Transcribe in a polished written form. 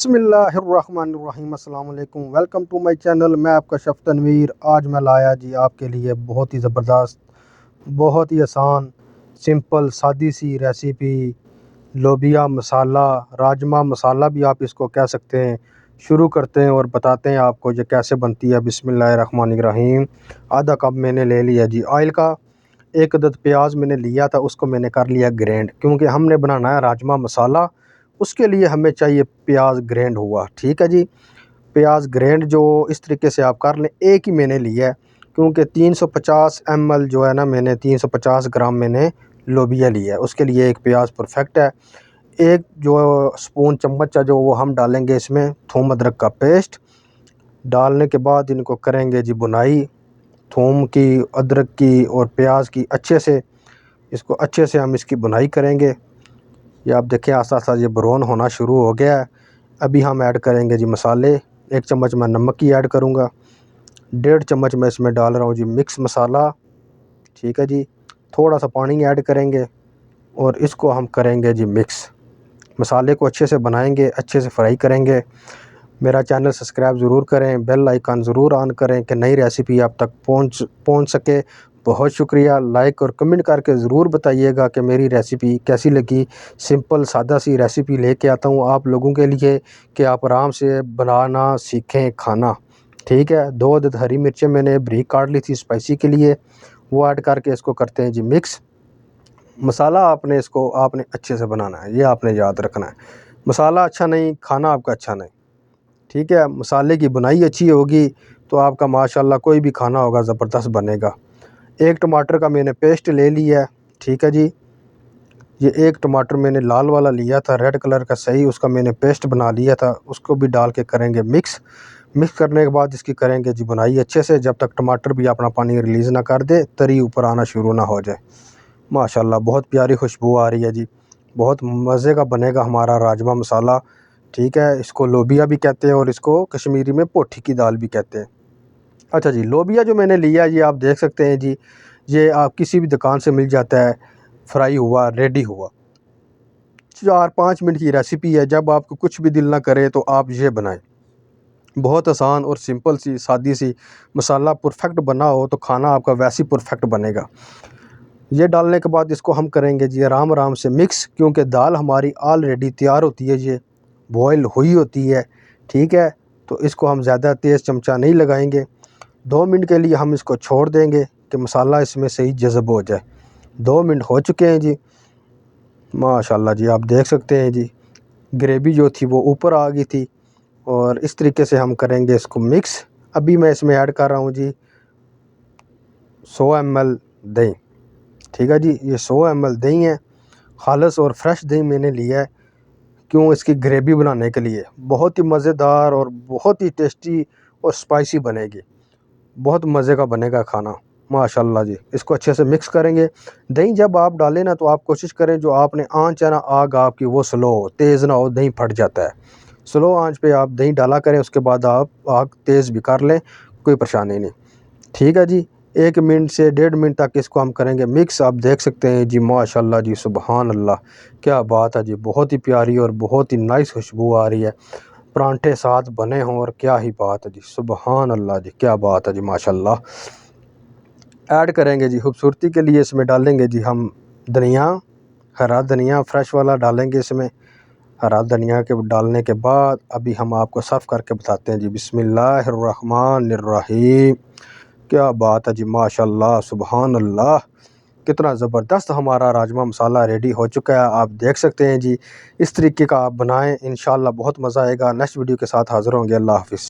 बिस्मिल्लाहिर्रहमानिर्रहीम अस्सलाम वालेकुम। Welcome to my channel. मैं आपका शेफ़ तनवीर। आज मैं लाया जी आपके लिए बहुत ही ज़बरदस्त, बहुत ही आसान, सिंपल सादी सी रेसिपी लोबिया मसाला, राजमा मसाला भी आप इसको कह सकते हैं। शुरू करते हैं और बताते हैं आपको ये कैसे बनती है। बिस्मिल्लाहिर्रहमानिर्रहीम। आधा कप मैंने ले लिया जी ऑयल का। एक अदद प्याज मैंने लिया था, उसको मैंने कर लिया ग्राइंड, क्योंकि हमने बनाना है राजमा मसाला। उसके लिए हमें चाहिए प्याज ग्राइंड हुआ। ठीक है जी, प्याज ग्राइंड जो इस तरीके से आप कर लें। एक ही मैंने लिया है, क्योंकि 350 ml जो है ना, मैंने 350 ग्राम मैंने लोबिया लिया है। उसके लिए एक प्याज परफेक्ट है। एक जो स्पून चम्मच है जो वो हम डालेंगे इसमें थूम अदरक का पेस्ट। डालने के बाद इनको करेंगे जी बुनाई, थूम की, अदरक की और प्याज की अच्छे से। इसको अच्छे से हम इसकी बुनाई करेंगे। ये आप देखें आस्ता आस्ता ये ब्राउन होना शुरू हो गया है। अभी हम ऐड करेंगे जी मसाले। एक चम्मच मैं नमक की ऐड करूँगा। 1.5 चम्मच मैं इसमें डाल रहा हूँ जी मिक्स मसाला। ठीक है जी, थोड़ा सा पानी ऐड करेंगे और इसको हम करेंगे जी मिक्स। मसाले को अच्छे से बनाएंगे, अच्छे से फ्राई करेंगे। मेरा चैनल सब्सक्राइब ज़रूर करें, बेल आइकन ज़रूर ऑन करें कि नई रेसिपी आप तक पहुंच सके। बहुत शुक्रिया। लाइक और कमेंट करके ज़रूर बताइएगा कि मेरी रेसिपी कैसी लगी। सिंपल सादा सी रेसिपी लेके आता हूँ आप लोगों के लिए कि आप आराम से बनाना सीखें खाना। ठीक है, 2 अदद हरी मिर्चें मैंने बारीक काट ली थी स्पाइसी के लिए, वो ऐड करके इसको करते हैं जी मिक्स। मसाला आपने अच्छे से बनाना है, ये आपने याद रखना है। मसाला अच्छा नहीं, खाना आपका अच्छा नहीं। ठीक है, मसाले की बुनाई अच्छी होगी तो आपका माशाल्लाह कोई भी खाना होगा ज़बरदस्त बनेगा। एक टमाटर का मैंने पेस्ट ले लिया है। ठीक है जी, ये एक टमाटर मैंने लाल वाला लिया था, रेड कलर का सही, उसका मैंने पेस्ट बना लिया था। उसको भी डाल के करेंगे मिक्स। मिक्स करने के बाद इसकी करेंगे जी बुनाई अच्छे से, जब तक टमाटर भी अपना पानी रिलीज़ ना कर दे, तरी ऊपर आना शुरू ना हो जाए। माशाल्लाह बहुत प्यारी खुशबू आ रही है जी। बहुत मज़े का बनेगा हमारा राजमा मसाला। ठीक है, इसको लोबिया भी कहते हैं और इसको कश्मीरी में पोठी की दाल भी कहते हैं। अच्छा जी, लोबिया जो मैंने लिया ये आप देख सकते हैं जी, ये आप किसी भी दुकान से मिल जाता है, फ्राई हुआ, रेडी हुआ। 4-5 मिनट की रेसिपी है। जब आपको कुछ भी दिल ना करे तो आप ये बनाएं। बहुत आसान और सिंपल सी सादी सी। मसाला परफेक्ट बना हो तो खाना आपका वैसे ही परफेक्ट बनेगा। ये डालने के बाद इसको हम करेंगे जी आराम आराम से मिक्स, क्योंकि दाल हमारी ऑलरेडी तैयार होती है, ये बॉयल हुई होती है। ठीक है, तो इसको हम ज़्यादा तेज़ चमचा नहीं लगाएंगे। 2 मिनट के लिए हम इसको छोड़ देंगे कि मसाला इसमें सही जज़ब हो जाए। 2 मिनट हो चुके हैं जी। माशाल्लाह जी, आप देख सकते हैं जी, ग्रेवी जो थी वो ऊपर आ गई थी। और इस तरीके से हम करेंगे इसको मिक्स। अभी मैं इसमें ऐड कर रहा हूँ जी 100 ml दही। ठीक है जी, ये 100 ml दही है। खालिस और फ्रेश दही मैंने लिया है, क्यों, इसकी ग्रेवी बनाने के लिए। बहुत ही मज़ेदार और बहुत ही टेस्टी और स्पाइसी बनेगी। बहुत मज़े का बनेगा खाना माशाल्लाह जी। इसको अच्छे से मिक्स करेंगे। दही जब आप डालें ना तो आप कोशिश करें जो आपने आँच है ना, आग आपकी वो स्लो हो, तेज़ ना हो, दही फट जाता है। स्लो आँच पे आप दही डाला करें, उसके बाद आप आग तेज़ भी कर लें, कोई परेशानी नहीं। ठीक है जी, 1 मिनट से 1.5 मिनट तक इसको हम करेंगे मिक्स। आप देख सकते हैं जी, माशाल्लाह जी, सुबहान अल्लाह, क्या बात है जी। बहुत ही प्यारी और बहुत ही नाइस खुशबू आ रही है। परांठे साथ बने हों और क्या ही बात है जी, सुबहान अल्लाह जी, क्या बात है जी, माशाल्लाह। ऐड करेंगे जी खूबसूरती के लिए, इसमें डालेंगे जी हम धनिया, हरा धनिया फ्रेश वाला डालेंगे इसमें। हरा धनिया के डालने के बाद अभी हम आपको सर्व करके बताते हैं जी। बिस्मिल्लाहिर्रहमानिर्रहीम। क्या बात है जी, माशाल्लाह, सुबहान अल्लाह। कितना ज़बरदस्त हमारा राजमा मसाला रेडी हो चुका है। आप देख सकते हैं जी, इस तरीके का आप बनाएं, इंशाल्लाह बहुत मज़ा आएगा। नेक्स्ट वीडियो के साथ हाज़िर होंगे। अल्लाह हाफ़िज़।